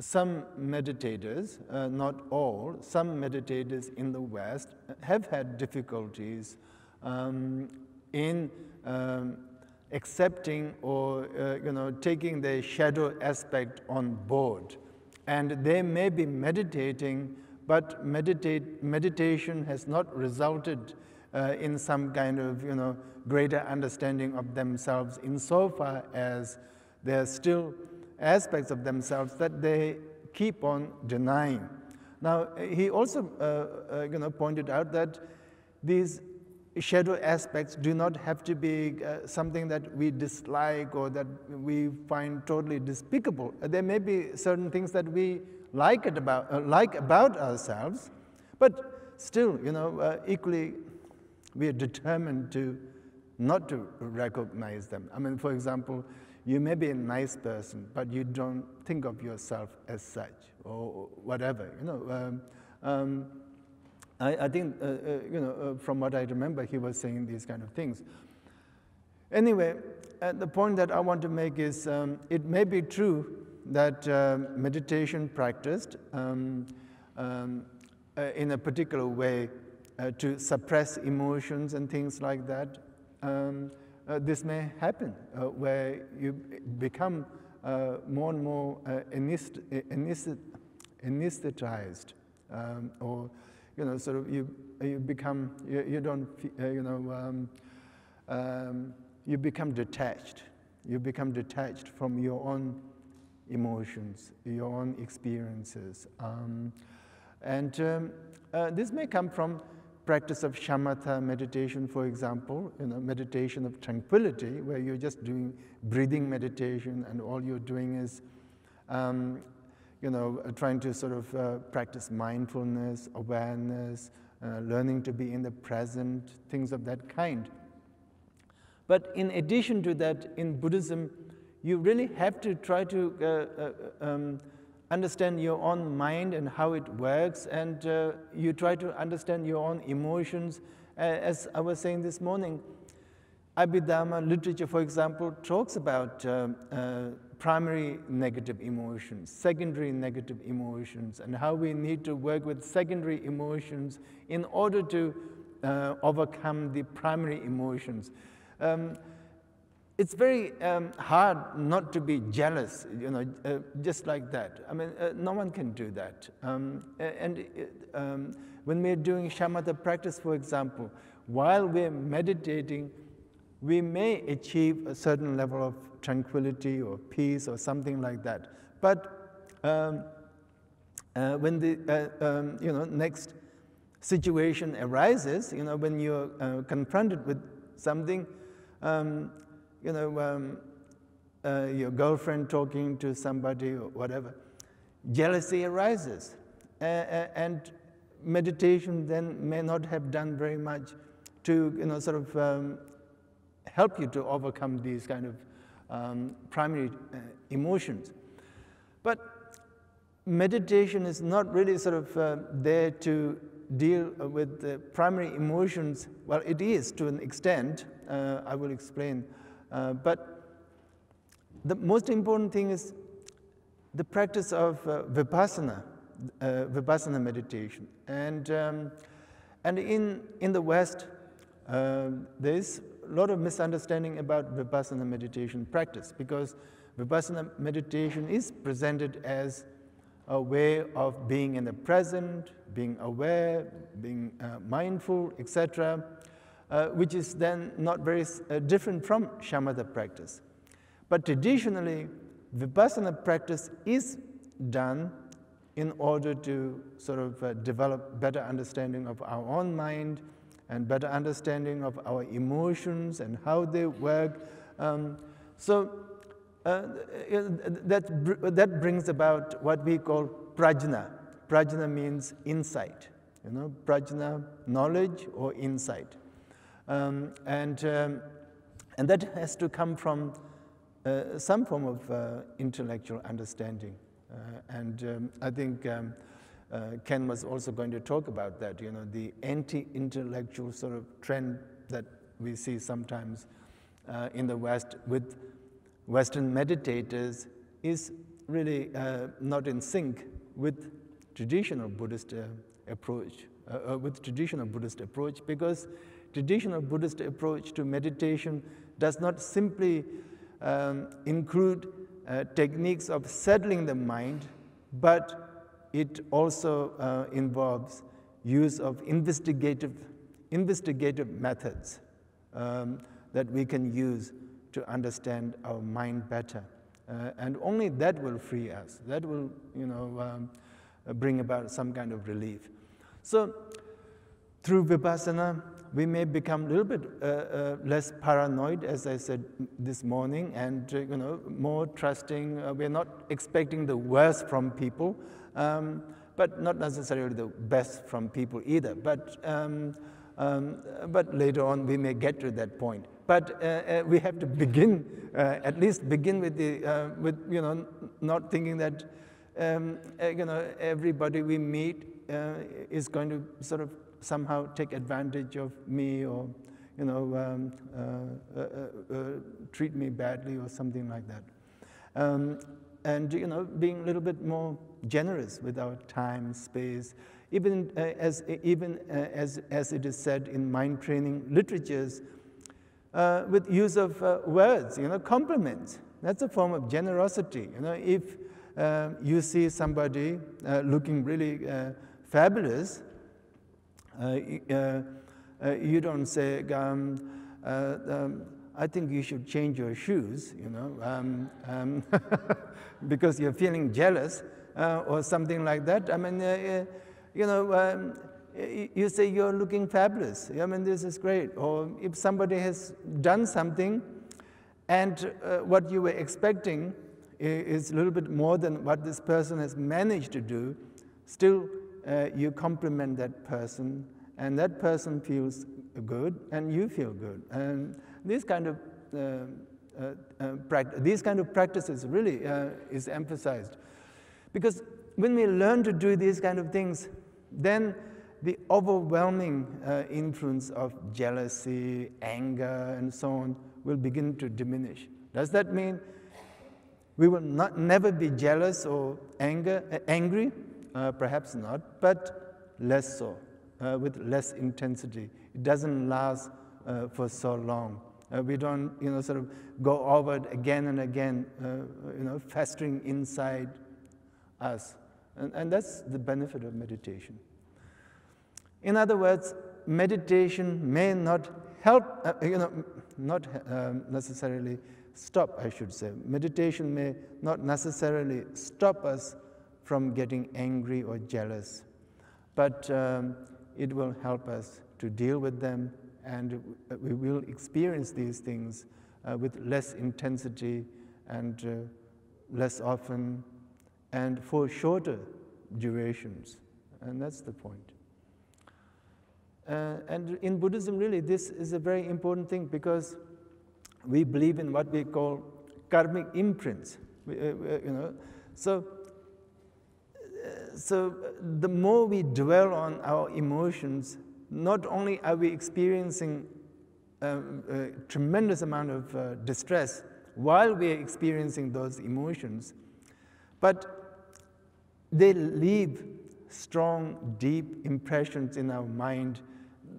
some meditators, not all, some meditators in the West have had difficulties in accepting or taking the shadow aspect on board. And they may be meditating, but meditation has not resulted in some kind of greater understanding of themselves, insofar as there are still aspects of themselves that they keep on denying. Now, he also pointed out that these shadow aspects do not have to be something that we dislike or that we find totally despicable. There may be certain things that we like about ourselves, but still, equally, we are determined to not to recognize them. I mean, for example, you may be a nice person, but you don't think of yourself as such, or whatever. I think, from what I remember, he was saying these kind of things. Anyway, the point that I want to make is it may be true that meditation practiced in a particular way to suppress emotions and things like that, this may happen where you become more and more anesthetized, or sort of you become you become detached. You become detached from your own emotions, your own experiences, and this may come from practice of shamatha meditation, for example, meditation of tranquility, where you're just doing breathing meditation, and all you're doing is, trying to sort of practice mindfulness, awareness, learning to be in the present, things of that kind. But in addition to that, in Buddhism, you really have to try to understand your own mind and how it works, and you try to understand your own emotions. As I was saying this morning, Abhidharma literature, for example, talks about primary negative emotions, secondary negative emotions, and how we need to work with secondary emotions in order to overcome the primary emotions. It's very hard not to be jealous, just like that. I mean, no one can do that. When we're doing shamatha practice, for example, while we're meditating, we may achieve a certain level of tranquility or peace or something like that. But when the next situation arises, when you're confronted with something, your girlfriend talking to somebody or whatever, jealousy arises. And meditation then may not have done very much to, sort of help you to overcome these kind of primary emotions. But meditation is not really sort of there to deal with the primary emotions. Well, it is to an extent, I will explain. But the most important thing is the practice of vipassana meditation. And in the West, there is a lot of misunderstanding about vipassana meditation practice, because vipassana meditation is presented as a way of being in the present, being aware, being mindful, etc., which is then not very different from shamatha practice. But traditionally, vipassana practice is done in order to sort of develop better understanding of our own mind and better understanding of our emotions and how they work. So that brings about what we call prajna. Prajna means insight, prajna, knowledge or insight. And that has to come from some form of intellectual understanding. I think Ken was also going to talk about that, the anti-intellectual sort of trend that we see sometimes in the West with Western meditators is really not in sync with traditional Buddhist approach, because traditional Buddhist approach to meditation does not simply include techniques of settling the mind, but it also involves use of investigative methods that we can use to understand our mind better. And only that will free us. That will, bring about some kind of relief. So through Vipassana, we may become a little bit less paranoid, as I said this morning, and more trusting. We're not expecting the worst from people, but not necessarily the best from people either. But later on, we may get to that point. But we have to begin, at least begin with not thinking that everybody we meet is going to sort of somehow take advantage of me, or treat me badly or something like that. And being a little bit more generous with our time, space, even as it is said in mind training literatures, with use of words, compliments. That's a form of generosity. If you see somebody looking really fabulous, you don't say, I think you should change your shoes, because you're feeling jealous, or something like that. I mean, you say you're looking fabulous. I mean, this is great. Or if somebody has done something, and what you were expecting is a little bit more than what this person has managed to do, still you compliment that person, and that person feels good, and you feel good. And these kind of practices really is emphasized, because when we learn to do these kind of things, then the overwhelming influence of jealousy, anger, and so on will begin to diminish. Does that mean we will never be jealous or angry? Perhaps not, but less so, with less intensity. It doesn't last for so long. We don't, sort of go over it again and again, festering inside us. And that's the benefit of meditation. In other words, meditation may not help, not necessarily stop, I should say. Meditation may not necessarily stop us from getting angry or jealous, but it will help us to deal with them, and we will experience these things with less intensity and less often, and for shorter durations. And that's the point. And in Buddhism, really, this is a very important thing, because we believe in what we call karmic imprints. So the more we dwell on our emotions, not only are we experiencing a tremendous amount of distress while we are experiencing those emotions, but they leave strong, deep impressions in our mind.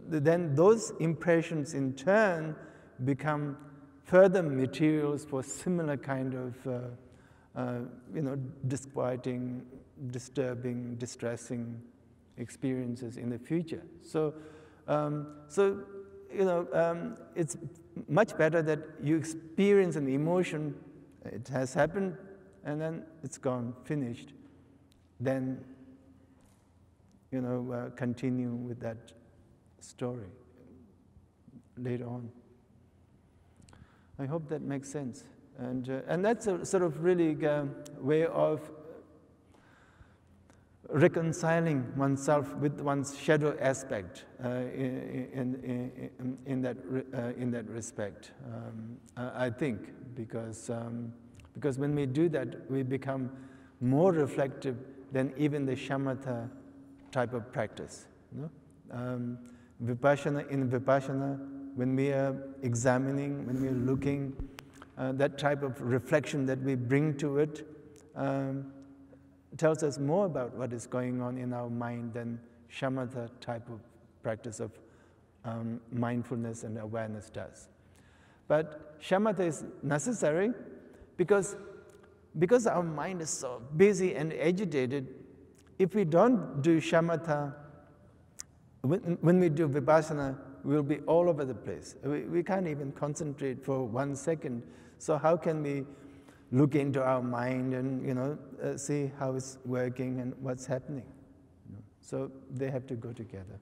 Then those impressions in turn become further materials for similar kind of disquieting, disturbing, distressing experiences in the future. So it's much better that you experience an emotion, it has happened, and then it's gone, finished. Then continue with that story later on. I hope that makes sense. And that's a sort of really way of reconciling oneself with one's shadow aspect in that respect. I think, because when we do that, we become more reflective than even the shamatha type of practice. Vipassana, when we are examining, when we are looking, that type of reflection that we bring to it tells us more about what is going on in our mind than shamatha type of practice of mindfulness and awareness does. But shamatha is necessary because our mind is so busy and agitated. If we don't do shamatha, when we do vipassana, we'll be all over the place. We can't even concentrate for 1 second. So how can we look into our mind and see how it's working and what's happening? So they have to go together.